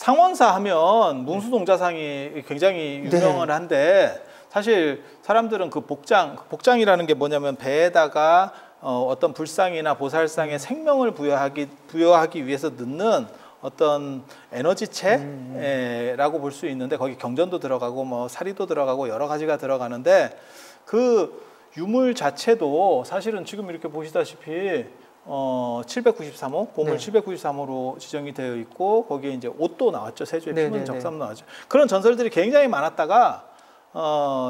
상원사 하면 문수동자상이 굉장히 유명을 한데 사실 사람들은 그 복장이라는 게 뭐냐면 배에다가 어떤 불상이나 보살상에 생명을 부여하기 위해서 넣는 어떤 에너지체라고 볼 수 있는데 거기 경전도 들어가고 뭐 사리도 들어가고 여러 가지가 들어가는데 그 유물 자체도 사실은 지금 이렇게 보시다시피 793호, 보물 793호로 지정이 되어 있고 거기에 이제 옷도 나왔죠. 세조의 피문 적삼 나왔죠. 그런 전설들이 굉장히 많았다가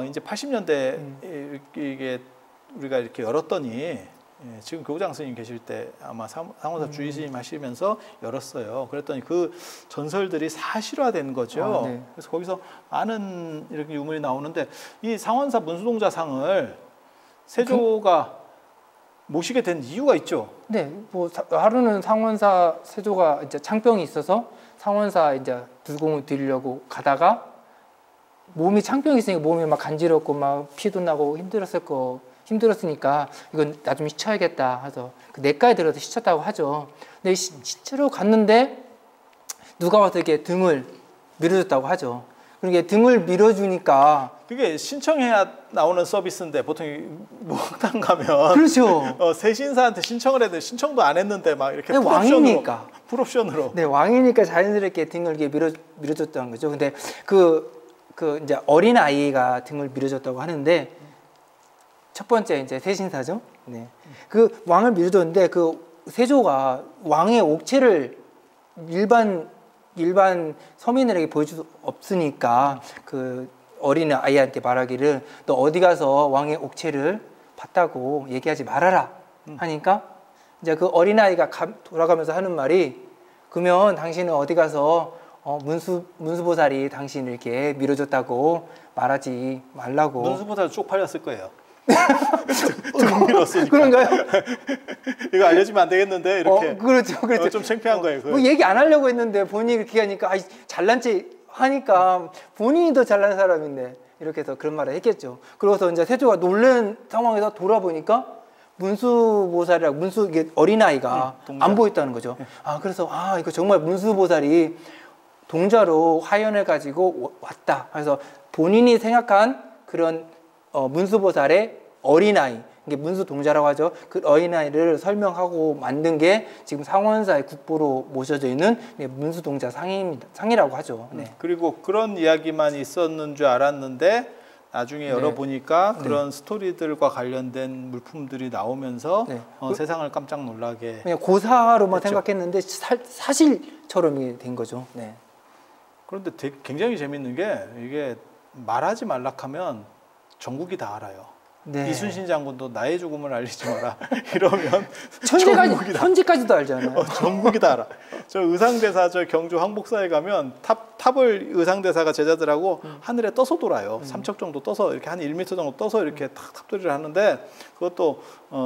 이제 80년대 이게 우리가 이렇게 열었더니 지금 교구장 스님 계실 때 아마 상원사 주의 스님 하시면서 열었어요. 그랬더니 그 전설들이 사실화된 거죠. 그래서 거기서 많은 이렇게 유물이 나오는데 이 상원사 문수동자상을 세조가 모시게 된 이유가 있죠. 네, 뭐 하루는 상원사 세조가 이제 창병이 있어서 상원사 이제 불공을 드리려고 가다가 몸이 창병이 있으니까 몸이 막 간지럽고 막 피도 나고 힘들었으니까 이건 나 좀 씻어야겠다 해서 그 내과에 들어서 씻었다고 하죠. 근데 씻으러 갔는데 누가 와서 이렇게 등을 밀어줬다고 하죠. 그러니까 등을 밀어주니까 그게 신청해야 나오는 서비스인데 보통 목욕탕 가면 그렇죠. 세신사한테 신청을 해도 신청도 안 했는데 막 이렇게 왕이니까 풀옵션으로 네, 왕이니까 자연스럽게 등을 이렇게 밀어줬다는 거죠. 근데 그 이제 어린 아이가 등을 밀어줬다고 하는데 첫 번째 이제 세신사죠. 네. 그 왕을 밀어줬는데 그 세조가 왕의 옥체를 일반 서민들에게 보여줄 수 없으니까 그 어린 아이한테 말하기를 너 어디 가서 왕의 옥체를 봤다고 얘기하지 말아라 하니까 이제 그 어린 아이가 돌아가면서 하는 말이 그러면 당신은 어디 가서 문수보살이 당신을 이렇게 밀어줬다고 말하지 말라고. 문수보살 쪽팔렸을 거예요. 등 밀었으니까. 그런가요? 이거 알려주면 안 되겠는데 이렇게. 그렇죠. 좀 창피한 거예요. 뭐 얘기 안 하려고 했는데 본인이 그렇게 하니까 잘난 체 하니까 본인이 더 잘난 사람인데 이렇게 해서 그런 말을 했겠죠. 그래서 이제 세조가 놀란 상황에서 돌아보니까 문수보살이라고 이게 어린아이가 안 보였다는 거죠. 그래서 이거 정말 문수보살이 동자로 화연을 가지고 왔다. 그래서 본인이 생각한 그런 문수보살의 어린아이, 이게 문수동자라고 하죠. 그 어린아이를 설명하고 만든 게 지금 상원사의 국보로 모셔져 있는 문수동자 상이라고 하죠. 네. 그리고 그런 이야기만 있었는 줄 알았는데 나중에 열어보니까 그런 스토리들과 관련된 물품들이 나오면서 세상을 깜짝 놀라게 그냥 고사로만 생각했는데 사실처럼 된 거죠. 네. 그런데 굉장히 재밌는 게 이게 말하지 말라 하면 전국이 다 알아요. 이순신 장군도 나의 죽음을 알리지 마라 이러면 천지까지도 알잖아요. 전국이 다 알아. 저 의상대사 저 경주 황복사에 가면 탑을 의상대사가 제자들하고 하늘에 떠서 돌아요. 삼척 정도 떠서 이렇게 한 1m 정도 떠서 이렇게 탑돌이를 하는데 그것도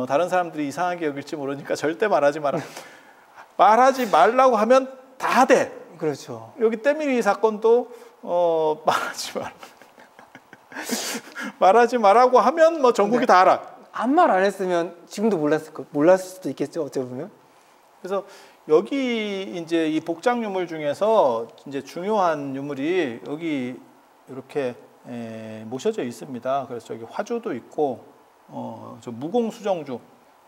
다른 사람들이 이상하게 여길지 모르니까 절대 말하지 마라. 말하지 말라고 하면 다 돼. 그렇죠. 여기 때밀이 사건도 말하지 마라. 말하지 말라고 하면 뭐 전국이 다 알아. 아무 말 안 했으면 지금도 몰랐을 수도 있겠죠. 어찌 보면. 그래서 여기 이제 이 복장 유물 중에서 이제 중요한 유물이 여기 이렇게 모셔져 있습니다. 그래서 저기 화주도 있고 저 무공수정주.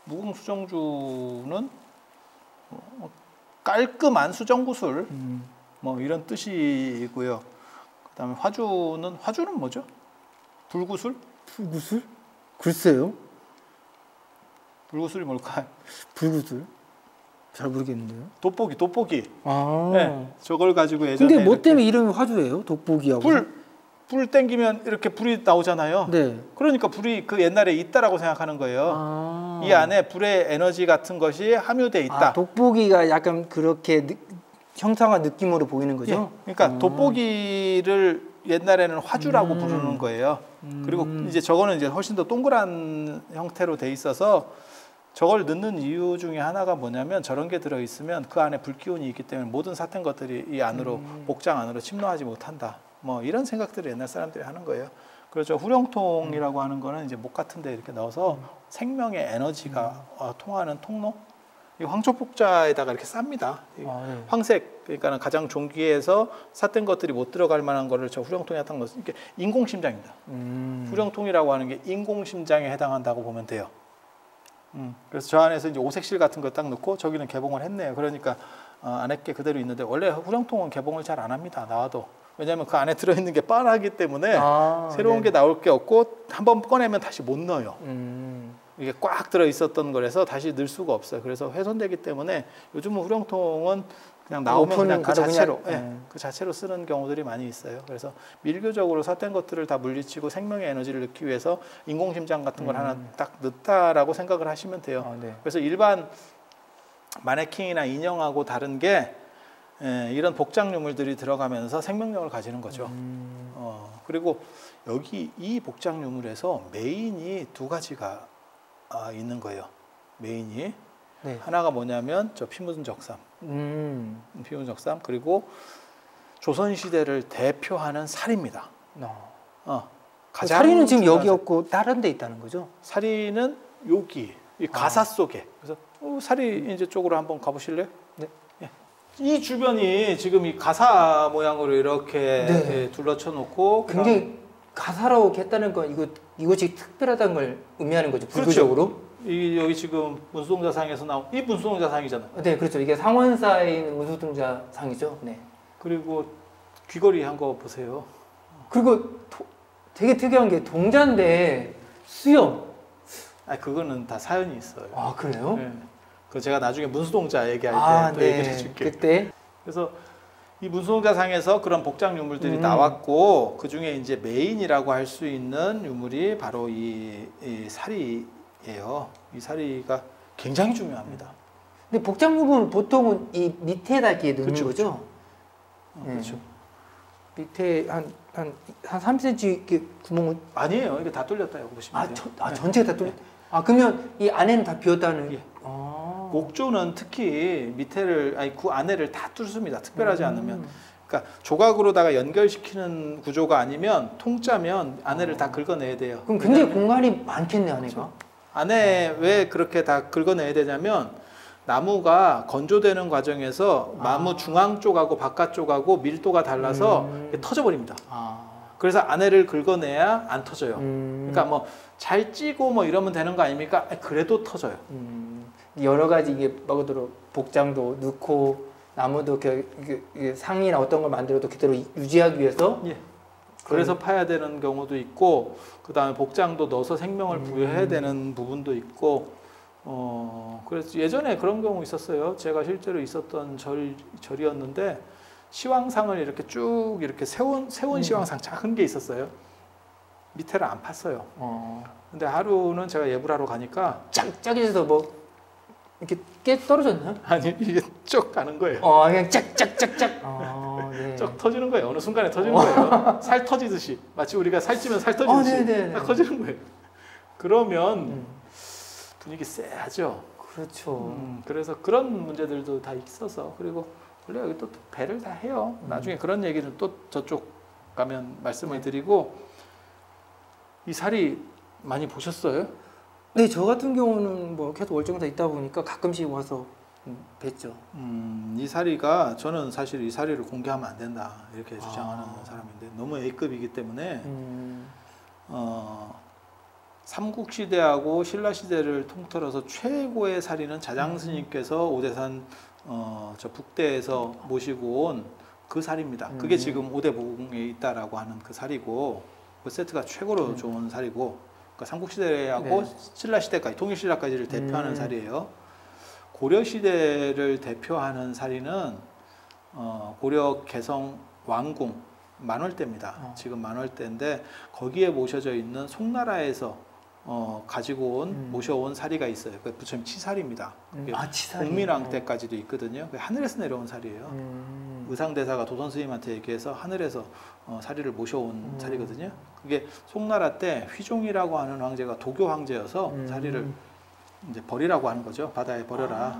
무공수정주는 깔끔한 수정구슬 뭐 이런 뜻이고요. 그다음에 화주는 뭐죠? 불구슬? 불구슬? 글쎄요. 불구슬이 뭘까요? 불구슬? 잘 모르겠는데요. 돋보기. 네, 저걸 가지고 예전에. 근데 뭐 때문에 이름이 화주예요? 돋보기하고. 불 땡기면 이렇게 불이 나오잖아요. 네. 그러니까 불이 그 옛날에 있다라고 생각하는 거예요. 이 안에 불의 에너지 같은 것이 함유돼 있다. 돋보기가 약간 그렇게 형상화 느낌으로 보이는 거죠? 예, 그러니까 돋보기를 옛날에는 화주라고 부르는 거예요. 그리고 이제 저거는 이제 훨씬 더 동그란 형태로 돼 있어서 저걸 넣는 이유 중에 하나가 뭐냐면 저런 게 들어 있으면 그 안에 불기운이 있기 때문에 모든 사탄 것들이 이 안으로 복장 안으로 침노하지 못한다. 뭐 이런 생각들을 옛날 사람들이 하는 거예요. 그렇죠. 후령통이라고 하는 거는 이제 목 같은 데 이렇게 넣어서 생명의 에너지가 통하는 통로, 이 황초폭자에다가 이렇게 쌉니다. 이 아, 네. 황색, 그러니까 가장 종기에서 삿된 것들이 못 들어갈 만한 거를 저 후령통에 했던 것은 이게 인공심장입니다. 후령통이라고 하는 게 인공심장에 해당한다고 보면 돼요. 그래서 저 안에서 이제 오색실 같은 거 딱 넣고 저기는 개봉을 했네요. 그러니까 안에 게 그대로 있는데 원래 후령통은 개봉을 잘 안 합니다. 나와도. 왜냐하면 그 안에 들어있는 게 뻔하기 때문에 새로운 게 나올 게 없고 한번 꺼내면 다시 못 넣어요. 이게 꽉 들어 있었던 거라서 다시 넣을 수가 없어요. 그래서 훼손되기 때문에 요즘은 후령통은 그냥 나오면 그냥 그 자체로 그 자체로 쓰는 경우들이 많이 있어요. 그래서 밀교적으로 삿된 것들을 다 물리치고 생명의 에너지를 넣기 위해서 인공심장 같은 걸 하나 딱 넣었다라고 생각을 하시면 돼요. 네. 그래서 일반 마네킹이나 인형하고 다른 게 이런 복장 유물들이 들어가면서 생명력을 가지는 거죠. 그리고 여기 이 복장 유물에서 메인이 두 가지가 있는 거예요. 메인이 네. 하나가 뭐냐면 저 피 묻은 적삼, 피 묻은 적삼 그리고 조선 시대를 대표하는 살입니다. 가장 사리는 지금 여기 없고 다른 데 있다는 거죠? 사리는 여기 이 가사 속에. 그래서 사리 이제 쪽으로 한번 가보실래요? 네. 이 주변이 지금 이 가사 모양으로 이렇게 네. 둘러쳐 놓고 굉장히 가사롭게 했다는 건 이것이 특별하다는 걸 의미하는 거죠. 불교적으로. 그렇죠. 이 여기 지금 문수동자상에서 나온 이 문수동자상이잖아요. 네, 그렇죠. 이게 상원사에 있는 문수동자상이죠. 네. 그리고 귀걸이 한 거 보세요. 그리고 되게 특이한 게 동자인데 수염. 그거는 다 사연이 있어요. 아, 그래요? 네. 그 제가 나중에 문수동자 얘기할 때 또 얘기를 해줄게요. 그때. 그래서 이 문수동자상에서 그런 복장 유물들이 나왔고 그 중에 이제 메인이라고 할 수 있는 유물이 바로 이 사리예요. 이 사리가 굉장히 중요합니다. 근데 복장 부분은 보통은 이 밑에다 이렇게 넣는 그쵸, 거죠? 그렇죠. 밑에 한 3cm 이렇게 구멍을. 아니에요. 이게 다 뚫렸다 이거 보시면 돼요. 전체가 다 뚫렸. 그러면 이 안에는 다 비었다는. 예. 옥조는 특히 그 안에를 다 뚫습니다. 특별하지 않으면. 그러니까 조각으로다가 연결시키는 구조가 아니면 통짜면 안에를 다 긁어내야 돼요. 그럼 굉장히 공간이 많겠네, 안에가. 그렇죠. 안에 왜 그렇게 다 긁어내야 되냐면 나무가 건조되는 과정에서 나무 중앙 쪽하고 바깥 쪽하고 밀도가 달라서 터져버립니다. 그래서 안에를 긁어내야 안 터져요. 그러니까 뭐 잘 찌고 뭐 이러면 되는 거 아닙니까? 그래도 터져요. 여러 가지 이게 말 그대로 복장도 넣고 나무도 이게 상이나 어떤 걸 만들어도 그대로 유지하기 위해서. 예. 그래서 파야 되는 경우도 있고 그 다음에 복장도 넣어서 생명을 부여해야 되는 부분도 있고 그래서 예전에 그런 경우 있었어요. 제가 실제로 있었던 절이었는데 시황상을 이렇게 쭉 이렇게 세운 시황상 작은 게 있었어요. 밑에를 안 팠어요. 근데 하루는 제가 예불하러 가니까 짝짝이에서 뭐 이렇게 깨 떨어졌나요? 아니 이게 쭉 가는 거예요. 그냥 짝짝짝짝. 네. 쭉 터지는 거예요. 어느 순간에 터지는 거예요. 살 터지듯이 마치 우리가 살찌면 살 터지듯이 딱 터지는 거예요. 그러면 분위기 쎄하죠. 그렇죠. 그래서 그런 문제들도 다 있어서 그리고 원래 여기 또 배를 다 해요. 나중에 그런 얘기는 또 저쪽 가면 말씀을 드리고 이 살이 많이 보셨어요? 네, 저 같은 경우는 뭐 계속 월정사 있다 보니까 가끔씩 와서 뵀죠. 이 사리가 저는 사실 이 사리를 공개하면 안 된다 이렇게 주장하는 사람인데 너무 A급이기 때문에 삼국시대하고 신라시대를 통틀어서 최고의 사리는 자장스님께서 오대산 저 북대에서 모시고 온 그 사리입니다. 그게 지금 오대보궁에 있다라고 하는 그 사리고 그 세트가 최고로 좋은 사리고 그러니까 삼국시대하고 신라시대까지 통일신라까지를 대표하는 사리예요. 고려시대를 대표하는 사리는 고려 개성 왕궁 만월대입니다. 지금 만월대인데 거기에 모셔져 있는 송나라에서 가지고 온 모셔온 사리가 있어요. 그 부처님 치사리입니다. 치사리. 공민왕 때까지도 있거든요. 하늘에서 내려온 사리예요. 의상대사가 도선 스님한테 얘기해서 하늘에서 사리를 모셔온 사리거든요. 그게 송나라 때 휘종이라고 하는 황제가 도교 황제여서 사리를 이제 버리라고 하는 거죠. 바다에 버려라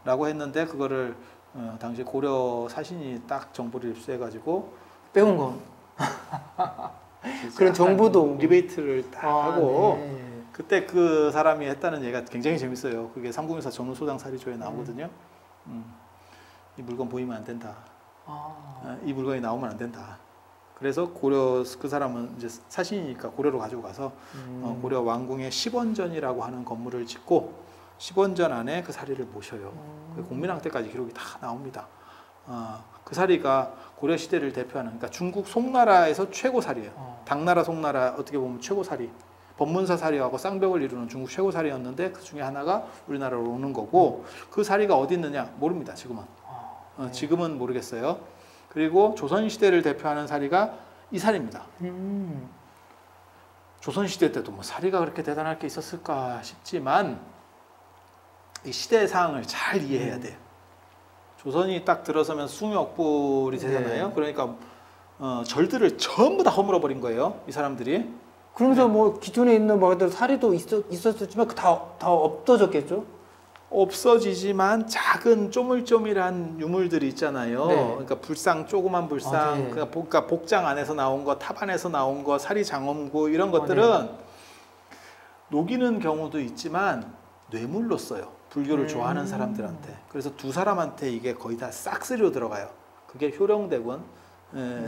라고 했는데 그거를 당시 고려 사신이 딱 정보를 입수해가지고 빼온 거. 그런 정보도 리베이트를 딱 하고 그때 그 사람이 했다는 얘기가 굉장히 재밌어요. 그게 삼국유사 전후소장 사리조에 나오거든요. 이 물건 보이면 안 된다. 이 물건이 나오면 안 된다. 그래서 고려 그 사람은 이제 사신이니까 고려로 가지고 가서 고려 왕궁에 10원전이라고 하는 건물을 짓고 10원전 안에 그 사리를 모셔요. 그 공민왕 때까지 기록이 다 나옵니다. 그 사리가 고려 시대를 대표하는, 그러니까 중국 송나라에서 최고 사리예요. 당나라, 송나라 어떻게 보면 최고 사리. 법문사 사리하고 쌍벽을 이루는 중국 최고 사리였는데 그 중에 하나가 우리나라로 오는 거고 그 사리가 어디 있느냐 모릅니다. 지금은. 지금은 모르겠어요. 그리고 조선시대를 대표하는 사리가 이 사리입니다. 조선시대 때도 뭐 사리가 그렇게 대단할 게 있었을까 싶지만 이 시대 상황을 잘 이해해야 돼요. 조선이 딱 들어서면 숭역불이 되잖아요. 네. 그러니까 절들을 전부 다 허물어버린 거예요. 이 사람들이. 그러면서 뭐 기존에 있는 뭐들 사리도 있었지만 다 없어졌겠죠? 없어지지만 작은 쪼물쪼물한 유물들이 있잖아요. 네. 그러니까 불상, 조그만 불상, 네. 그러니까 복장 안에서 나온 거, 탑 안에서 나온 거, 사리 장엄구 이런 것들은 네. 녹이는 경우도 있지만 뇌물로 써요. 불교를 좋아하는 사람들한테. 그래서 두 사람한테 이게 거의 다 싹쓸이로 들어가요. 그게 효령대군,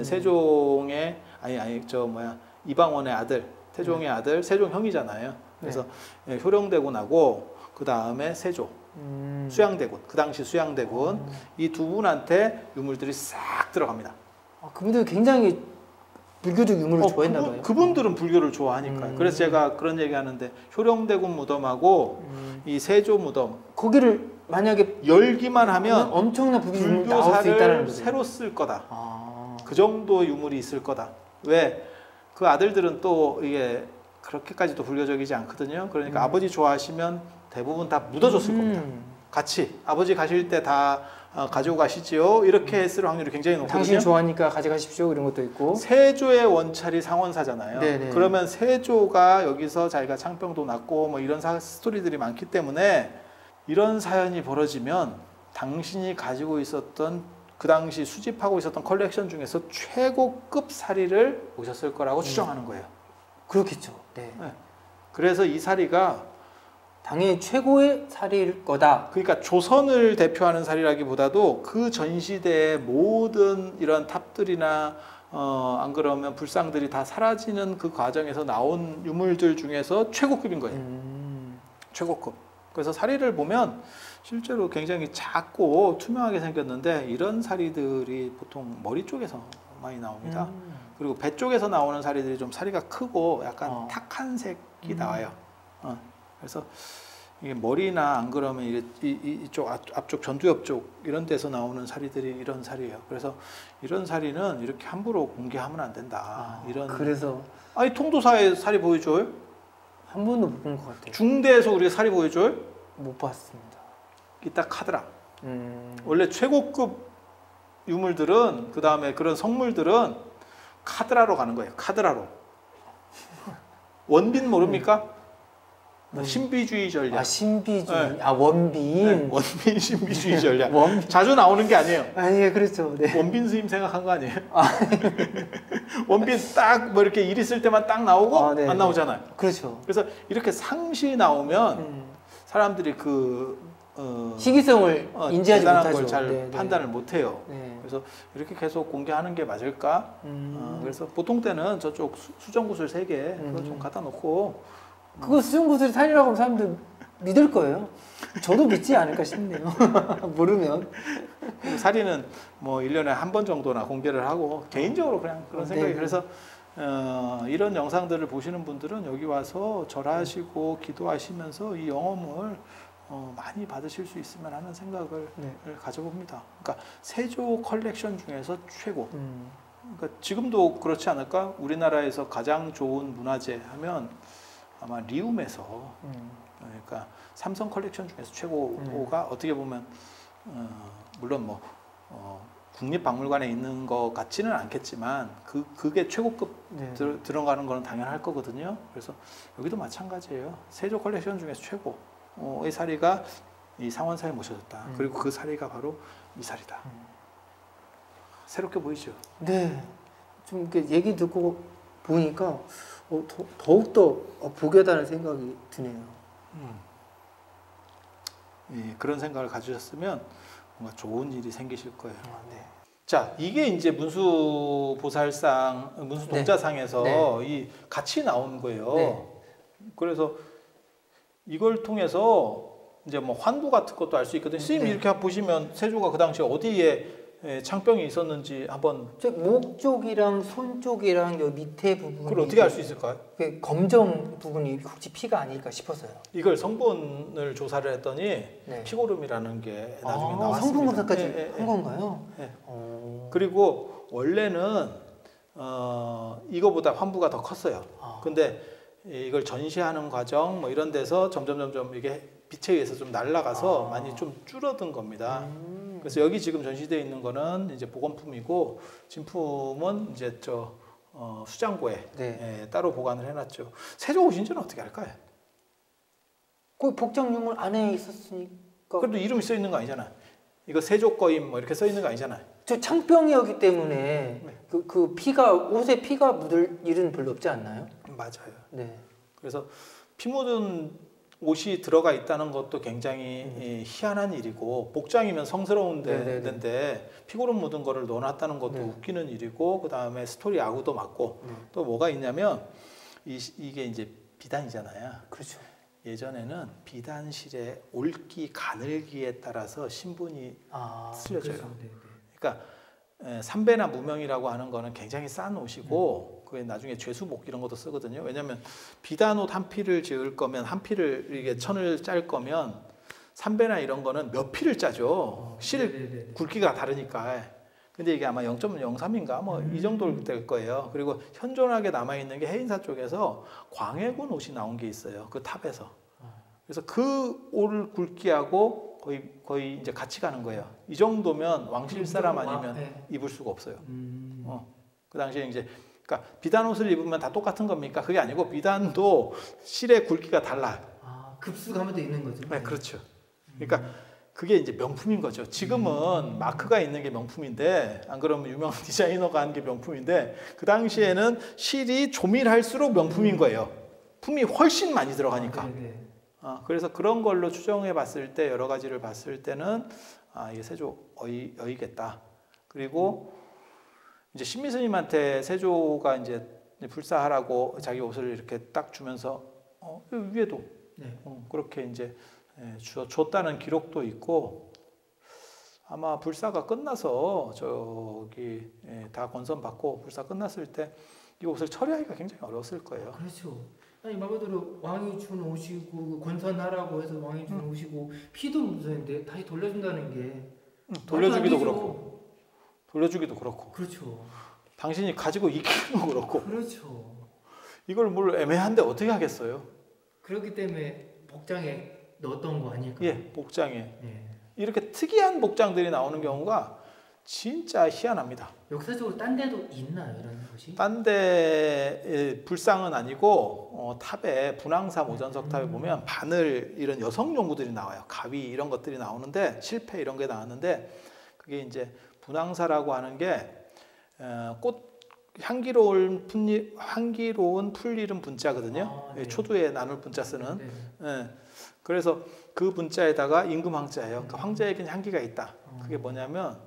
세종의 이방원의 아들, 태종의 아들, 세종 형이잖아요. 그래서 효령대군하고 그 다음에 세조, 수양대군, 그 당시 수양대군 이 두 분한테 유물들이 싹 들어갑니다. 그분들 굉장히 불교적 유물을 좋아했나 봐요. 그분들은 불교를 좋아하니까요. 그래서 제가 그런 얘기하는데 효령대군 무덤하고 이 세조 무덤 거기를 만약에 열기만 하면 엄청난 불교 유물이 나올 수 있다는 불교사를 거죠. 새로 쓸 거다. 그 정도 유물이 있을 거다. 왜? 그 아들들은 또 이게 그렇게까지도 불교적이지 않거든요. 그러니까 아버지 좋아하시면 대부분 다 묻어줬을 겁니다. 같이 아버지 가실 때 다 가지고 가시지요. 이렇게 했을 확률이 굉장히 높거든요. 당신 좋아하니까 가져가십시오 이런 것도 있고. 세조의 원찰이 상원사잖아요. 네네. 그러면 세조가 여기서 자기가 창병도 났고 뭐 이런 스토리들이 많기 때문에 이런 사연이 벌어지면 당신이 가지고 있었던 그 당시 수집하고 있었던 컬렉션 중에서 최고급 사리를 모셨을 거라고 추정하는 거예요. 그렇겠죠. 네. 그래서 이 사리가 당연히 최고의 사리일 거다. 그러니까 조선을 대표하는 사리라기보다도 그 전 시대의 모든 이런 탑들이나 안 그러면 불상들이 다 사라지는 그 과정에서 나온 유물들 중에서 최고급인 거예요. 최고급. 그래서 사리를 보면 실제로 굉장히 작고 투명하게 생겼는데 이런 사리들이 보통 머리 쪽에서 많이 나옵니다. 그리고 배 쪽에서 나오는 사리들이 좀 사리가 크고 약간 탁한 색이 나와요. 그래서 이게 머리나 안 그러면 이쪽 앞쪽 전두엽 쪽 이런 데서 나오는 사리들이 이런 사리예요. 그래서 이런 사리는 이렇게 함부로 공개하면 안 된다. 이런. 그래서 아니 통도사의 사리 보여줘요? 한 번도 못 본 것 같아요. 중대에서 우리가 사리 보여줘요? 못 봤습니다. 이따 카드라. 원래 최고급 유물들은 그 다음에 그런 성물들은 카드라로 가는 거예요. 카드라로. 원빈 모릅니까? 신비주의 전략. 신비주의. 네. 원빈. 네, 원빈 신비주의 전략. 원빈. 자주 나오는 게 아니에요. 예, 그렇죠. 네. 원빈 스님 생각한 거 아니에요? 원빈 딱 뭐 이렇게 일 있을 때만 딱 나오고 네, 안 나오잖아요. 그렇죠. 그래서 이렇게 상시 나오면 사람들이 시기성을 인지하지 못하죠. 걸 잘 판단을 못해요. 네. 그래서 이렇게 계속 공개하는 게 맞을까? 그래서 보통 때는 저쪽 수정구슬 3개 그거 좀 갖다 놓고 그거 수정구슬이 살이라고 하면 사람들 믿을 거예요. 저도 믿지 않을까 싶네요. 모르면. 사리는 뭐 1년에 한 번 정도나 공개를 하고 개인적으로 그냥 그런 생각이. 네. 그래서 이런 영상들을 보시는 분들은 여기 와서 절하시고 기도하시면서 이 영험을 많이 받으실 수 있으면 하는 생각을 가져봅니다. 그러니까 세조 컬렉션 중에서 최고. 그러니까 지금도 그렇지 않을까? 우리나라에서 가장 좋은 문화재 하면 아마 리움에서 그러니까 삼성 컬렉션 중에서 최고가 어떻게 보면 물론 뭐 국립박물관에 있는 것 같지는 않겠지만 그게 최고급 들어가는 거는 당연할 거거든요. 그래서 여기도 마찬가지예요. 세조 컬렉션 중에서 최고의 사리가 이 상원사에 모셔졌다. 그리고 그 사리가 바로 이 사리다. 새롭게 보이죠? 네. 좀 이렇게 얘기 듣고 보니까 더욱더 보게다는 생각이 드네요. 예, 그런 생각을 가지셨으면 뭔가 좋은 일이 생기실 거예요. 네. 자, 이게 이제 문수보살상, 문수동자상에서 네. 이 같이 나온 거예요. 네. 그래서 이걸 통해서 이제 뭐 환부 같은 것도 알 수 있거든요. 스님 네. 이렇게 보시면 세조가 그 당시에 어디에 창병이 있었는지 한번 목 쪽이랑 손 쪽이랑 여 밑에 부분이 그걸 어떻게 알 수 있을까요? 그 검정 부분이 혹시 피가 아닐까 싶어서요. 이걸 성분을 조사를 했더니 네. 피고름이라는 게 나중에 나왔습니다. 성분 검사까지 예, 예, 한 예. 건가요? 예. 어. 그리고 원래는 이거보다 환부가 더 컸어요. 근데 이걸 전시하는 과정 뭐 이런 데서 점점 이게 빛에 의해서 좀 날아가서 많이 좀 줄어든 겁니다. 그래서 여기 지금 전시되어 있는 거는 이제 보건품이고 진품은 이제 수장고에 네. 따로 보관을 해놨죠. 세조 오신 지는 어떻게 할까요? 그 복장 유물 안에 있었으니까. 그래도 이름이 써 있는 거 아니잖아요. 이거 세조 거임 뭐 이렇게 써 있는 거 아니잖아요. 저 창병이었기 때문에 그 피가 옷에 피가 묻을 일은 별로 없지 않나요? 맞아요. 네. 그래서 피 묻은 옷이 들어가 있다는 것도 굉장히 희한한 일이고 복장이면 성스러운 데인데 피고름 묻은 거를 넣어놨다는 것도 웃기는 일이고 그 다음에 스토리 아구도 맞고 또 뭐가 있냐면 이게 이제 비단이잖아요. 그렇죠. 예전에는 비단실의 옳기 가늘기에 따라서 신분이 틀려져요. 그렇죠. 네. 그러니까 삼배나 무명이라고 하는 거는 굉장히 싼 옷이고 그게 나중에 죄수복 이런 것도 쓰거든요. 왜냐하면 비단 옷 한 피를 지을 거면 한 피를 이게 천을 짤 거면 삼배나 이런 거는 몇 피를 짜죠. 실 굵기가 다르니까. 근데 이게 아마 0.03인가 뭐 이 정도 될 거예요. 그리고 현존하게 남아 있는 게 해인사 쪽에서 광해군 옷이 나온 게 있어요. 그 탑에서. 그래서 그 옷을 굵기하고 거의 이제 같이 가는 거예요. 이 정도면 왕실 사람 아니면 입을 수가 없어요. 그 당시에 이제 그러니까 비단 옷을 입으면 다 똑같은 겁니까? 그게 아니고 비단도 실의 굵기가 달라요. 급수감도 있는 거죠. 네, 그렇죠. 그러니까 그게 이제 명품인 거죠. 지금은 마크가 있는 게 명품인데 안 그러면 유명한 디자이너가 한 게 명품인데 그 당시에는 실이 조밀할수록 명품인 거예요. 품이 훨씬 많이 들어가니까. 그래서 그런 걸로 추정해 봤을 때 여러 가지를 봤을 때는 이게 세조 어이겠다. 그리고 이제 신미스님한테 세조가 이제 불사하라고 자기 옷을 이렇게 딱 주면서 위에도 그렇게 이제 줬다는 기록도 있고 아마 불사가 끝나서 저기 다 권선 받고 불사 끝났을 때 이 옷을 처리하기가 굉장히 어려웠을 거예요. 그렇죠. 아니 말 그대로 왕이 준 옷이고 권선하라고 해서 왕이 준 옷이고 피도 묻었는데 다시 돌려준다는 게 돌려주기도 그렇고 돌려주기도 그렇고 그렇죠. 당신이 가지고 있기도 그렇고 그렇죠. 이걸 뭘 애매한데 어떻게 하겠어요? 그렇기 때문에 복장에 넣었던 거 아닐까요? 예, 복장에 이렇게 특이한 복장들이 나오는 경우가 진짜 희한합니다. 역사적으로 딴 데도 있나요 이런 것이? 딴 데 불상은 아니고 탑에 분황사 모전석 탑에 보면 바늘 이런 여성 용구들이 나와요. 가위 이런 것들이 나오는데 실패 이런 게 나왔는데 그게 이제 분황사라고 하는 게 꽃 향기로운 풀일은 분자거든요. 초두에 나눌 분자 쓰는. 그래서 그 분자에다가 임금 황자예요. 그러니까 황자에겐 향기가 있다. 그게 뭐냐면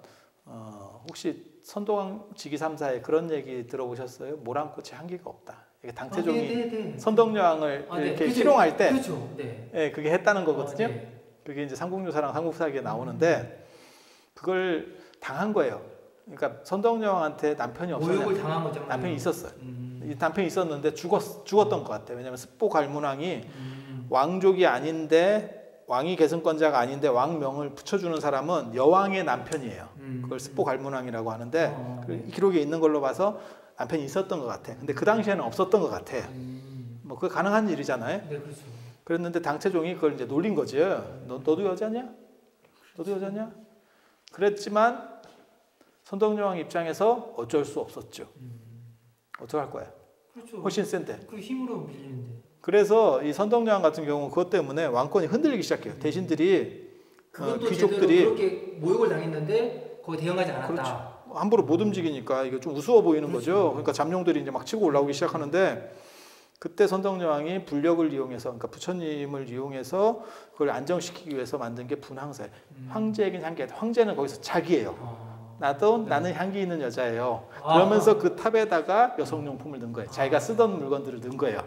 혹시 선동왕 직위삼사에 그런 얘기 들어보셨어요? 모란꽃에 향기가 없다. 이게 당태종이 선덕여왕을 이렇게 희롱할 때 그게 했다는 거거든요. 그게 이제 삼국유사랑 삼국사기에 나오는데 그걸 당한 거예요. 그러니까 선덕여왕한테 남편이 없었냐? 모욕을 당한 거죠. 남편이 있었어요. 이 남편이 있었는데 죽었던 것 같아요. 왜냐하면 습보갈문왕이 왕족이 아닌데 왕이 계승권자가 아닌데 왕명을 붙여주는 사람은 여왕의 남편이에요. 그걸 습보갈문왕이라고 하는데 그 기록에 있는 걸로 봐서 남편이 있었던 것 같아. 근데 그 당시에는 없었던 것 같아. 뭐 그게 가능한 일이잖아요. 네, 그렇죠. 그랬는데 당태종이 그걸 이제 놀린 거지. 너도 여자냐? 너도 여자냐? 그랬지만 선덕여왕 입장에서 어쩔 수 없었죠. 어떡할 거야? 그렇죠. 훨씬 센데. 그 힘으로 밀리는데. 그래서 이 선덕여왕 같은 경우 그것 때문에 왕권이 흔들리기 시작해요. 대신들이 그것도 귀족들이 그렇게 모욕을 당했는데 거기 대응하지 않았다. 그렇죠. 함부로 못 움직이니까 이게 좀 우스워 보이는 거죠. 그러니까 잠룡들이 이제 막 치고 올라오기 시작하는데 그때 선덕여왕이 불력을 이용해서 그러니까 부처님을 이용해서 그걸 안정시키기 위해서 만든 게 분황사예요. 황제에겐 향기, 황제는 거기서 자기예요. 나는 향기 있는 여자예요. 그러면서 그 탑에다가 여성용품을 넣은 거예요. 자기가 쓰던 물건들을 넣은 거예요.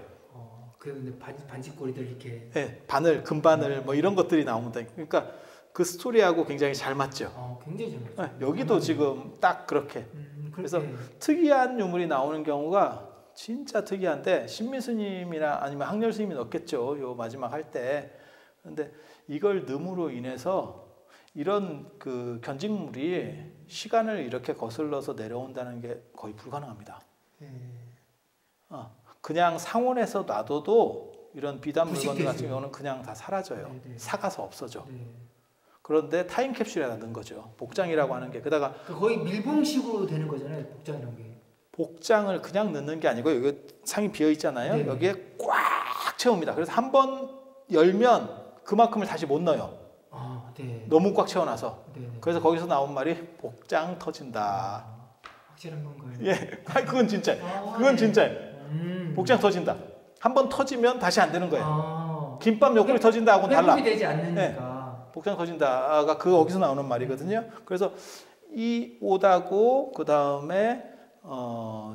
그런데 반지꼬리들 이렇게. 네, 바늘, 금바늘 뭐 이런 것들이 나옵니다. 그러니까 그 스토리하고 굉장히 잘 맞죠. 굉장히 잘 맞죠. 네, 여기도 지금 딱 그렇게. 그래서 특이한 유물이 나오는 경우가 진짜 특이한데 신미스님이나 아니면 항렬 스님이 넣겠죠. 요 마지막 할 때. 근데 이걸 넣음으로 인해서 이런 그 견직물이 시간을 이렇게 거슬러서 내려온다는 게 거의 불가능합니다. 그냥 상온에서 놔둬도 이런 비단 물건들 같은 경우는 그냥 다 사라져요. 사가서 없어져. 그런데 타임캡슐에다 넣은 거죠. 복장이라고 하는 게. 게다가 거의 밀봉식으로 되는 거잖아요. 복장이라는 게. 복장을 그냥 넣는 게 아니고 여기 상이 비어 있잖아요. 네. 여기에 꽉 채웁니다. 그래서 한 번 열면 그만큼을 다시 못 넣어요. 네. 너무 꽉 채워놔서. 네. 그래서 거기서 나온 말이 복장 터진다. 확실한 건가요? 예, 그건 진짜예요. 그건 진짜예요. 복장 터진다. 한 번 터지면 다시 안 되는 거예요. 김밥 옆구리 터진다 하고는 달라. 회복이 되지 않으니까. 네. 복장 터진다가 거기서 나오는 말이거든요. 그래서 이 오다고 그 다음에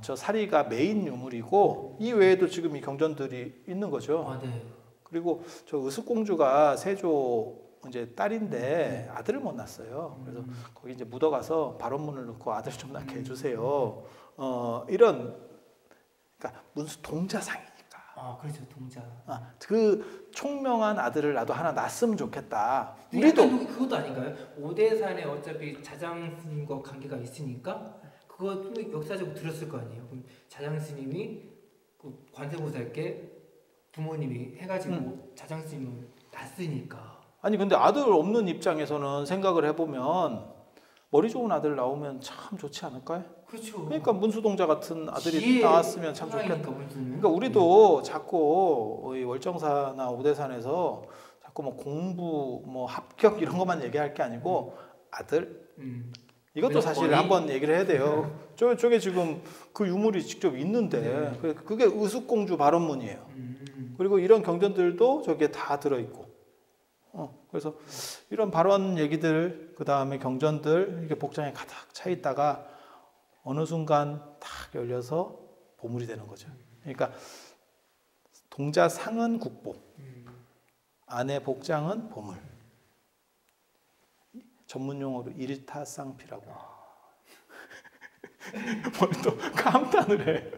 저 사리가 메인 유물이고 이 외에도 지금 이 경전들이 있는 거죠. 네. 그리고 저 의숙공주가 세조 이제 딸인데 아들을 못 낳았어요. 그래서 거기 이제 묻어가서 발원문을 넣고 아들 좀 낳게 해주세요. 이런 그러니까 문수 동자상이니까. 그렇죠, 동자. 그 총명한 아들을 나도 하나 낳았으면 좋겠다. 우리도 그것도 아닌가요? 오대산에 어차피 자장 스님과 관계가 있으니까 그거 역사적으로 들었을 거 아니에요. 그럼 자장 스님이 그 관세보살께 부모님이 해가지고 자장 스님을 낳았으니까. 아니 근데 아들 없는 입장에서는 생각을 해보면 머리 좋은 아들 나오면 참 좋지 않을까요? 그렇죠. 그러니까 문수동자 같은 아들이 나왔으면 참 좋겠다. 그러니까 우리도 자꾸 월정사나 오대산에서 자꾸 뭐 공부, 뭐 합격 이런 것만 얘기할 게 아니고 아들 이것도 사실 한번 얘기를 해야 돼요. 저게 지금 그 유물이 직접 있는데 그게 의숙공주 발원문이에요. 그리고 이런 경전들도 저게 다 들어있고. 그래서 이런 발원 얘기들, 그 다음에 경전들 이렇게 복장에 가득 차 있다가 어느 순간 탁 열려서 보물이 되는 거죠. 그러니까 동자상은 국보, 안에 복장은 보물. 전문 용어로 일타쌍피라고. 뭘 또 감탄을 해.